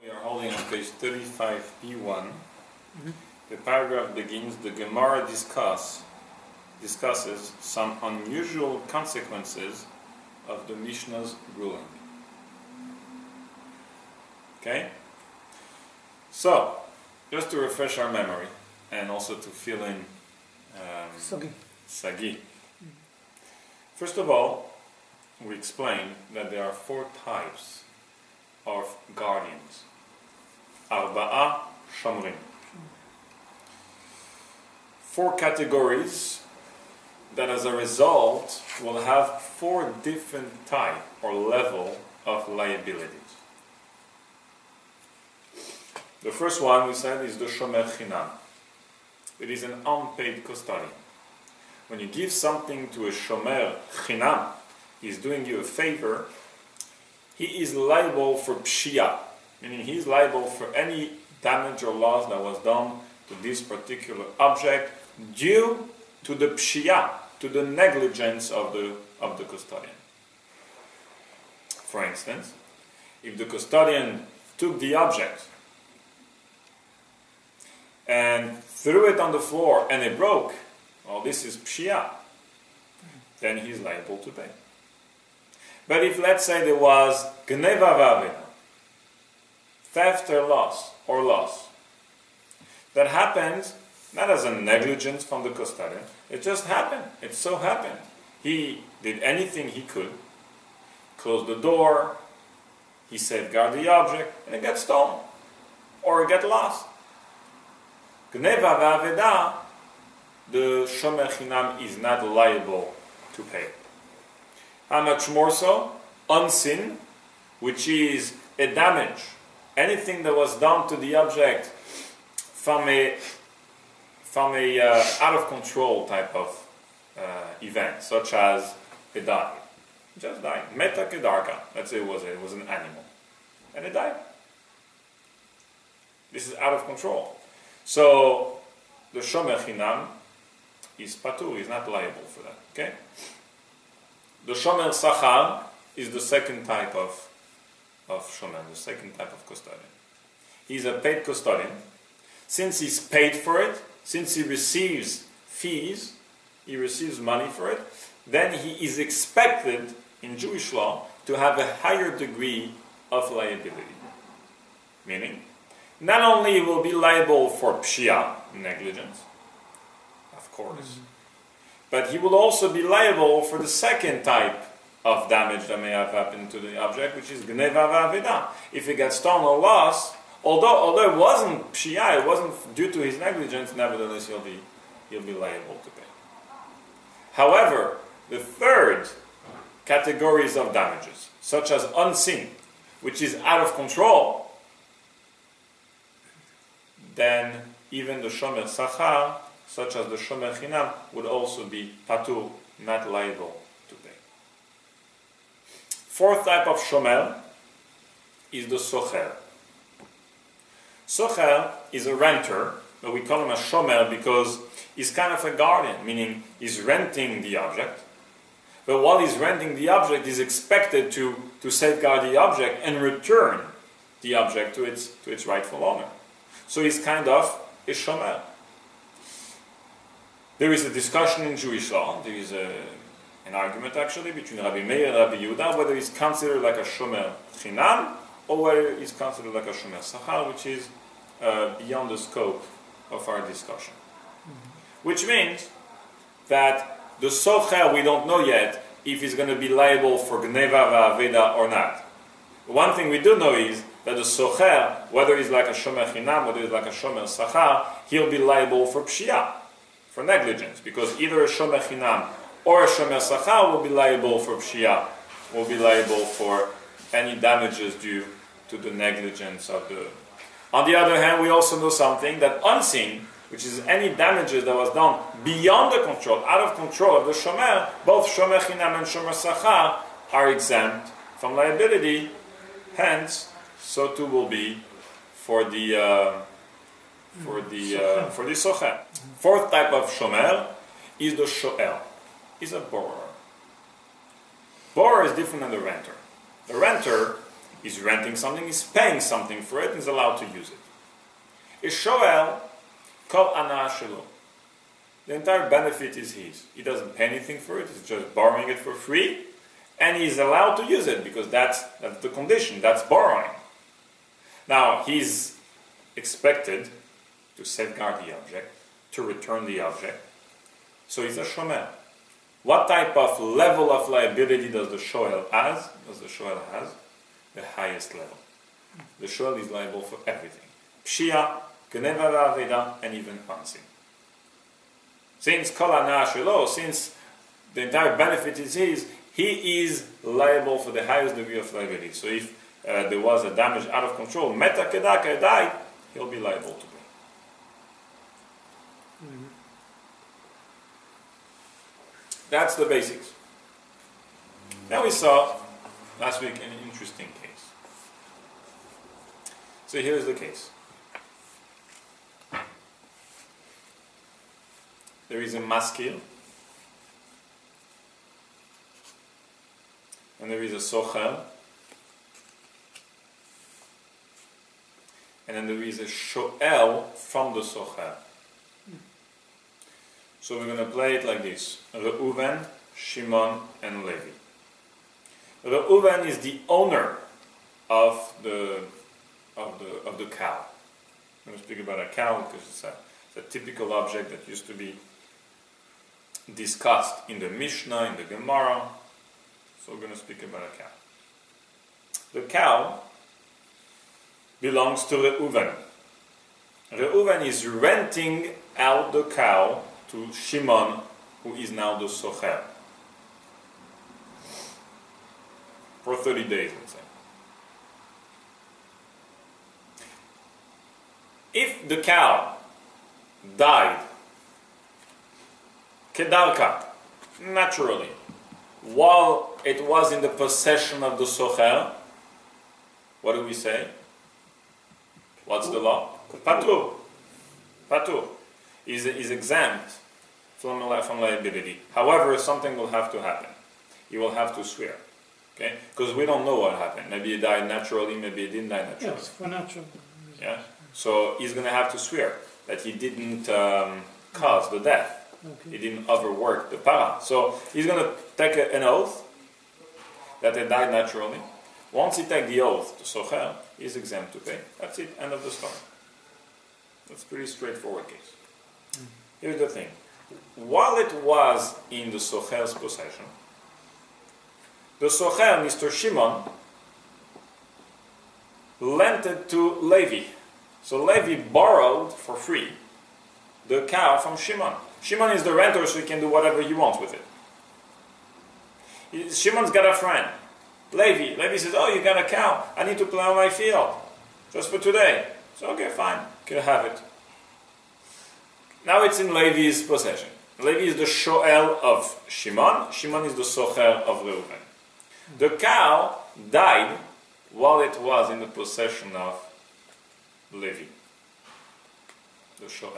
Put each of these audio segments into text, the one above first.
We are holding on page 35b1. The paragraph begins, the Gemara discusses some unusual consequences of the Mishnah's ruling. Okay? So, just to refresh our memory and also to fill in Sagi. First of all, we explained that there are 4 types of guardians. Arba'a Shomrim. 4 categories that as a result will have 4 different type or level of liabilities. The first one we said is the Shomer Chinam. It is an unpaid custodian. When you give something to a Shomer Chinam, he's doing you a favor, he is liable for pshia, meaning he is liable for any damage or loss that was done to this particular object due to the pshia, to the negligence of the custodian. For instance, if the custodian took the object and threw it on the floor and it broke, well, this is pshia, then he's liable to pay. But if, let's say, there was gneva v'aveda, theft or loss, that happens not as a negligence from the custodian, it just happened, it so happened. He did anything he could, closed the door, he safeguarded the object, and it got stolen, or it got lost. Gneva v'aveda, the Shomer Chinam is not liable to pay. How much more so? Unseen, which is a damage. Anything that was done to the object from a out of control type of event, such as a dog. Just died. Meta kedarka. Let's say it was an animal. And it died. This is out of control. So the Shomer Chinam is patur, is not liable for that. Okay? The Shomer Sachar is the second type of Shomer, the second type of custodian. He's a paid custodian. Since he's paid for it, since he receives fees, he receives money for it, then he is expected, in Jewish law, to have a higher degree of liability. Meaning, not only will be liable for pshia, negligence, of course, but he will also be liable for the second type of damage that may have happened to the object, which is gneva v'aveda. If it got stolen or lost, although it wasn't pshia, it wasn't due to his negligence, nevertheless he'll be liable to pay. However, the third categories of damages, such as unseen, which is out of control, then even the Shomer Sachar, such as the Shomer Chinam, would also be patur, not liable to pay. 4th type of Shomer is the Socher. Socher is a renter, but we call him a Shomer because he's kind of a guardian, meaning he's renting the object. But while he's renting the object, he's expected to safeguard the object and return the object to its rightful owner. So he's kind of a Shomer. There is a discussion in Jewish law, there is an argument actually between Rabbi Meir and Rabbi Yehuda whether he's considered like a Shomer Chinam or whether he's considered like a Shomer Sachar, which is beyond the scope of our discussion. Which means that the Socher, we don't know yet if he's going to be liable for Gneva v'Aveda or not. One thing we do know is that the Socher, whether he's like a Shomer Chinam, whether he's like a Shomer Sachar, he'll be liable for pshia, for negligence, because either a Shomer Chinam or a Shomer Sachar will be liable for pshia, will be liable for any damages due to the negligence of the... On the other hand, we also know something, that unseen, which is any damages that was done beyond the control, out of control of the Shomer, both Shomer Chinam and Shomer Sachar are exempt from liability, hence, so too will be for the Socher. 4th type of Shomer is the Shoel, is a borrower. Borrower is different than the renter. The renter He's renting something, he's paying something for it, and he's allowed to use it. A shoel, kol ana shelo. The entire benefit is his. He doesn't pay anything for it, he's just borrowing it for free, and he's allowed to use it because that's the condition, that's borrowing. Now, he's expected to safeguard the object, to return the object, so he's a shomer. What type of level of liability does the shoel have? The highest level. The shoel is liable for everything. Pshia, geneva v'aveda, and even pansin. Since kol hana shelo, since the entire benefit is his, he is liable for the highest degree of liability. So if there was a damage out of control, meta kedaka died, he'll be liable to pay. Mm-hmm. That's the basics. Now we saw last week an interesting case. So here's the case. There is a maskil, and there is a socher, and then there is a shoel from the socher. So we're going to play it like this: Reuven, Shimon, and Levi. Reuven is the owner of the cow. I'm going to speak about a cow because it's a typical object that used to be discussed in the Mishnah, in the Gemara. So we're going to speak about a cow. The cow belongs to Reuven. Reuven is renting out the cow to Shimon, who is now the socher, for 30 days, let's say. If the cow died kedarka, naturally, while it was in the possession of the socher, what do we say? What's the law? Patur. Patur is exempt from liability. However, something will have to happen. He will have to swear. Okay? Because we don't know what happened. Maybe he died naturally, maybe he didn't die naturally. Yes, for natural. Yeah? So he's going to have to swear that he didn't cause the death. Okay. He didn't overwork the para. So he's going to take an oath that he died naturally. Once he takes the oath to socher, he's exempt to pay. That's it. End of the story. That's a pretty straightforward case. Here's the thing. While it was in the socher's possession, the socher, Mr. Shimon, lent it to Levi. So Levi borrowed for free the cow from Shimon. Shimon is the renter, so he can do whatever he wants with it. Shimon's got a friend, Levi. Levi says, "Oh, you got a cow. I need to plow my field just for today." So, okay, fine. You can have it. Now it's in Levi's possession. Levi is the shoel of Shimon. Shimon is the socher of Reuven. The cow died while it was in the possession of Levi, the shoel.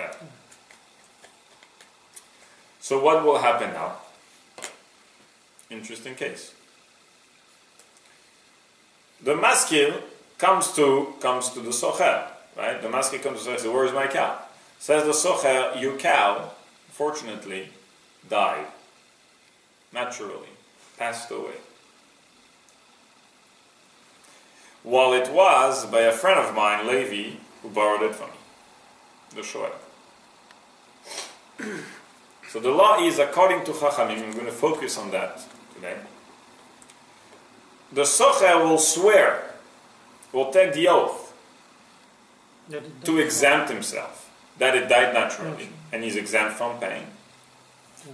So what will happen now? Interesting case. The maskil comes to the socher, right? The maskil comes to the socher and says, "Where's my cow?" Says the socher, "Your cow, fortunately, died. Naturally. Passed away. While it was by a friend of mine, Levi, who borrowed it from me." The shoel. So the law is, according to Chachamim, I'm going to focus on that today. The socher will swear, will take the oath to exempt himself, that it died naturally, and he's exempt from paying.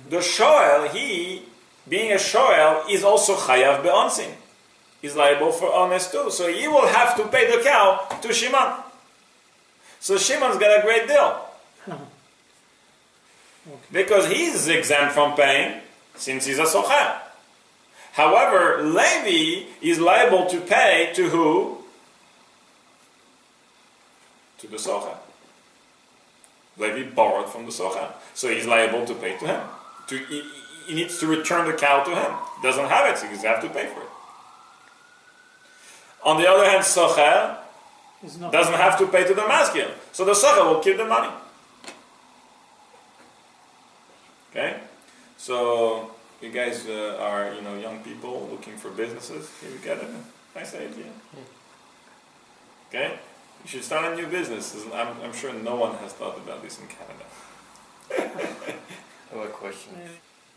The shoel, he, being a shoel, is also chayav be'onsin. He's liable for honest too. So he will have to pay the cow to Shimon. So Shimon's got a great deal. Because he's exempt from paying, since he's a socher. However, Levi is liable to pay to who? To the socher. Levi borrowed from the socher. So he's liable to pay to him. He needs to return the cow to him. He doesn't have it, so he's have to pay for it. On the other hand, socher doesn't have to pay to the maskil. So the socher will keep the money. Okay? So you guys are, young people looking for businesses. Here we get a nice idea. Okay? You should start a new business. I'm sure no one has thought about this in Canada. I have a question.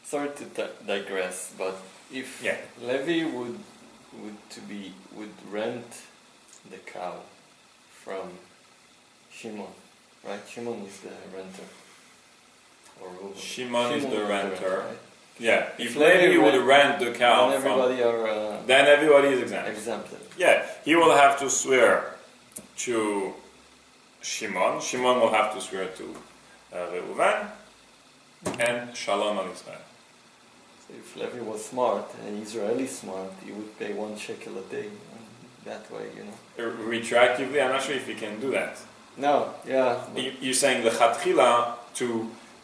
Sorry to digress, but if Yeah. Levi would rent the cow from Shimon, right? Shimon is the renter. Or Reuben. Shimon is the renter. Right? Yeah. If Levi would rent the cow then then everybody is exempt. exempted. Yeah. He will have to swear to Shimon. Shimon will have to swear to Reuven and Shalom on Israel. So if Levi was smart and Israeli smart, he would pay 1 shekel a day. And that way, Retroactively, I'm not sure if he can do that. No, yeah. You're saying the Chatchila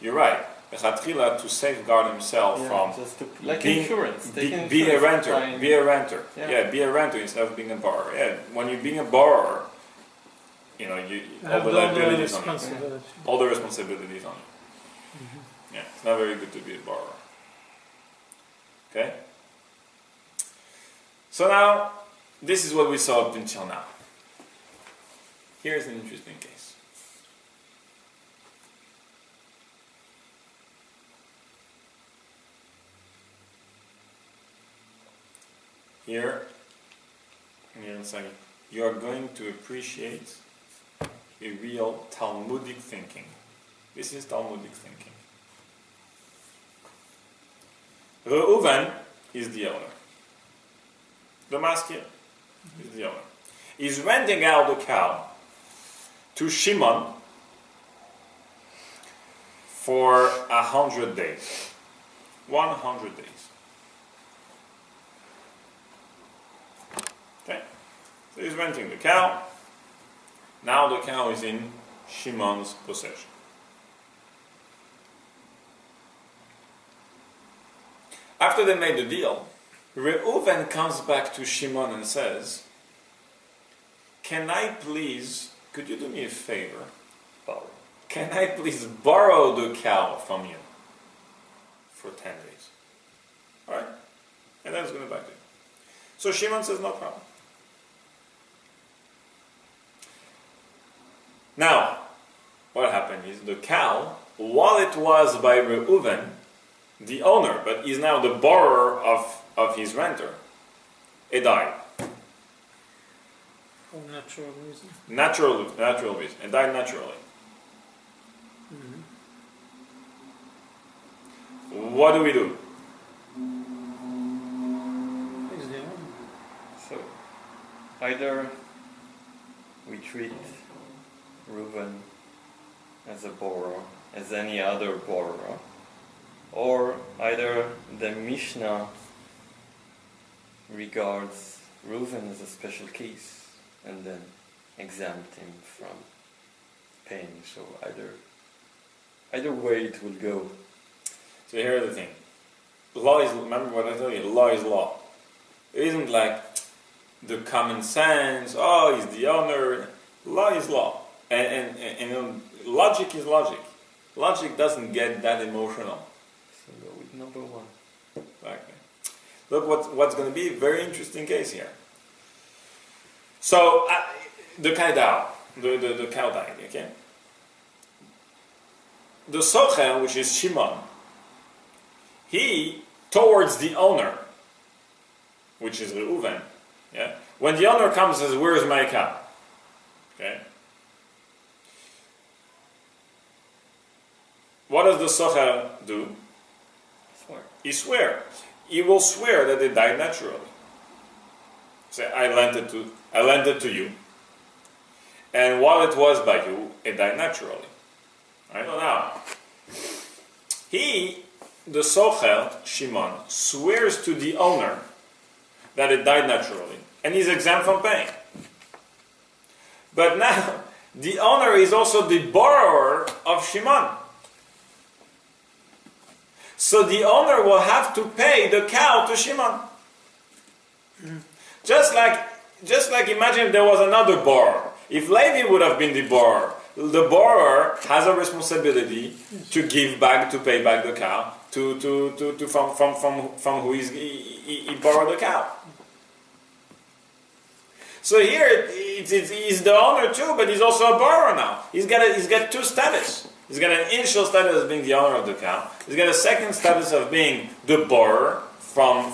you're right, the Chatchila to safeguard himself from just like insurance. Be a renter. Be a renter. Yeah. Be a renter instead of being a borrower. Yeah, when you're being a borrower, all the liabilities on you. All the responsibilities on you. Yeah, it's not very good to be a borrower. Okay? So now, this is what we saw up until now. Here's an interesting case. Here in a second, you are going to appreciate a real Talmudic thinking. This is Talmudic thinking. Reuven is the owner. The maskil is the owner. He's renting out the cow to Shimon for 100 days. 100 days. Okay? So he's renting the cow. Now the cow is in Shimon's possession. After they made the deal, Reuven comes back to Shimon and says, could you do me a favor? Can I please borrow the cow from you for 10 days? Alright? And then it's going to back to you. So Shimon says, no problem. Now, what happened is the cow, while it was by Reuven, the owner, but he's now the borrower of his renter, it died. For natural reason. Natural reason. It died naturally. What do we do? Is the owner. So, either we treat Reuven as a borrower, as any other borrower, or either the Mishnah regards Reuven as a special case and then exempt him from paying. So either way it will go. So here's the thing. Law is, remember what I told you, law is law. It isn't like the common sense, he's the owner. Law is law. And logic is logic. Logic doesn't get that emotional. So go with number one. Exactly. Look what's going to be a very interesting case here. So, the cow died, okay? The socher, which is Shimon, he, towards the owner, which is Reuven, yeah? When the owner comes and says, where's my cow? Okay? What does the socher do? He swears. He will swear that it died naturally. Say, I lent it to you, and while it was by you, it died naturally. Right? So now, the socher, Shimon, swears to the owner that it died naturally, and he's exempt from paying. But now, the owner is also the borrower of Shimon. So the owner will have to pay the cow to Shimon. Just like just like imagine if there was another borrower. If Levi would have been the borrower has a responsibility to give back, to pay back the cow, from who he borrowed the cow. So here he's the owner too, but he's also a borrower now. He's got two status. He's got an initial status of being the owner of the cow. He's got a second status of being the borrower from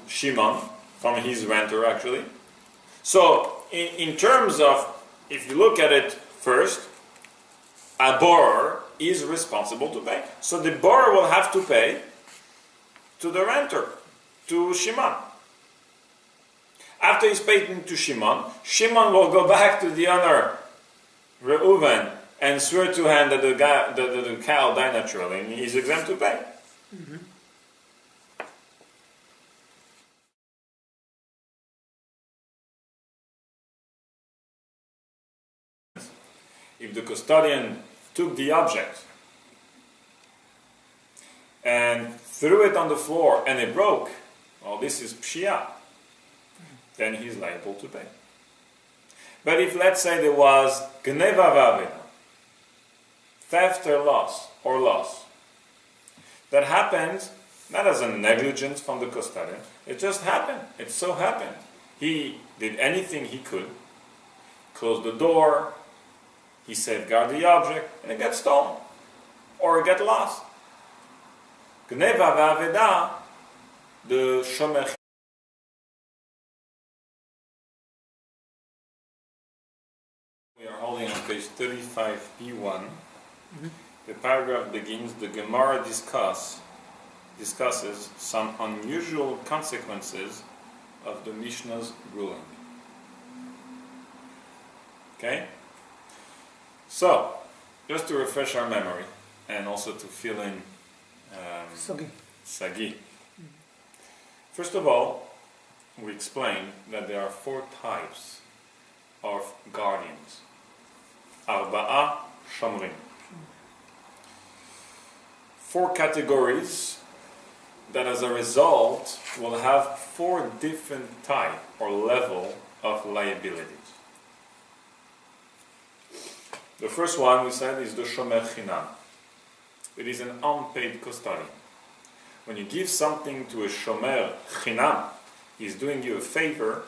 Shimon, from his renter actually. So in terms of, if you look at it first, a borrower is responsible to pay. So the borrower will have to pay to the renter, to Shimon. After he's paid to Shimon, Shimon will go back to the owner, Reuven, and swear to him that the cow died naturally, and he's exempt to pay. Mm-hmm. If the custodian took the object and threw it on the floor and it broke, well, this is pshia, then he's liable to pay. But if, let's say, there was gneva v'aveda, theft or loss, that happened not as a negligence from the custodian, it just happened. It so happened. He did anything he could, closed the door, he safeguarded the object, and it got stolen, or it got lost. Gneva v'aveda, the shomer. We are holding on page 35b1. Mm-hmm. The paragraph begins, the Gemara discusses some unusual consequences of the Mishnah's ruling. Okay? So, just to refresh our memory, and also to fill in Sagi. First of all, we explained that there are 4 types of guardians. Arba'a Shomrim. 4 categories that as a result will have 4 different type or level of liabilities. The first one we said is the shomer chinam. It is an unpaid custodian. When you give something to a shomer chinam, he's doing you a favor,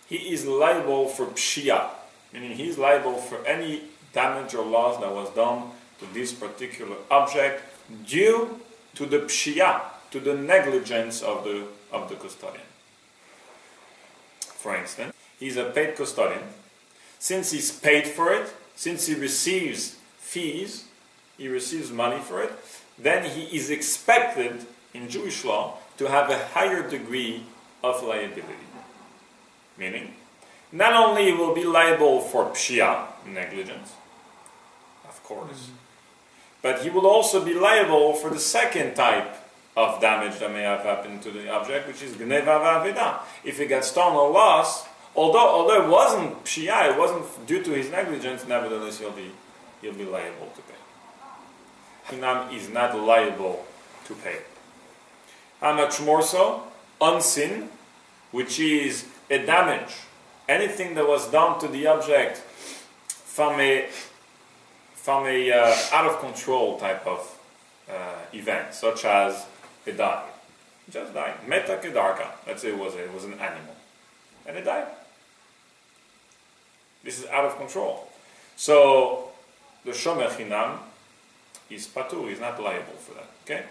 he is liable for pshia, meaning he is liable for any damage or loss that was done to this particular object due to the pshia, to the negligence of the custodian. For instance, he's a paid custodian. Since he's paid for it, since he receives fees, he receives money for it, then he is expected in Jewish law to have a higher degree of liability. Meaning, not only will be liable for pshia, negligence, of course, but he will also be liable for the second type of damage that may have happened to the object, which is gneva v'aveda. If it got stolen or lost, although it wasn't pshia, it wasn't due to his negligence, nevertheless he'll be liable to pay. Chinam is not liable to pay. How much more so? Unseen, which is a damage, anything that was done to the object from a out of control type of event, such as it died. It just died. Meta kedarka. Let's say it was an animal, and it died. This is out of control. So the shomer chinam is patur. He's not liable for that. Okay.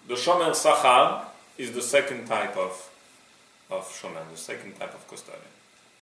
The shomer sachar is the second type of shomer, the second type of custodian.